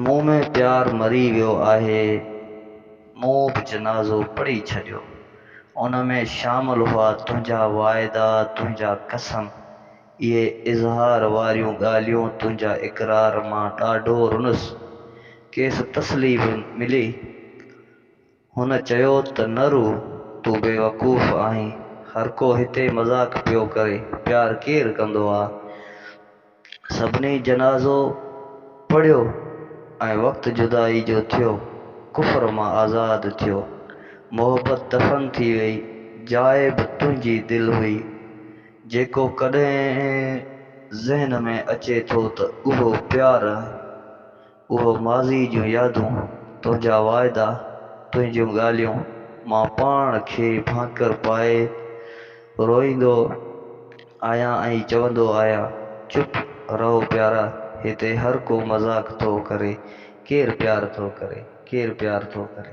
मूं में प्यार मरी वियो आहे, मूं बि जनाज़ो पढ़ी छॾियो। उन में शामिल हुआ तुंहिंजा वाइदा, तुंहिंजा कसम, इहे इज़हार वारियूं ॻाल्हियूं, तुंहिंजा इक़रार। मां ॾाढो रुनुसि, खेसि तसलीम मिली। हुन चयो त न रू, तूं बेवकूफ़ आहीं। हर को हिते मज़ाक पियो करे, प्यार केरु कंदो आ। सभिनी जनाज़ो पढ़ियो ऐं वक़्तु जुदाई जो थियो, कुफ्र मां आज़ादु थियो। मोहबत दफ़न थी वई, जाइ बि तुंहिंजी दिलि हुई। जेको कॾहिं ज़हन में अचे थो त उहो प्यार आहे। उहो माज़ी जूं यादूं, तुंहिंजा वाइदा, तुंहिंजियूं ॻाल्हियूं। मां पाण खे भाकर पाए रोईंदो आहियां ऐं चवंदो आहियां, चुप रहो प्यारा, हिते हर को मज़ाक थो करे। केरु प्यार थो करे, केरु प्यार थो करे।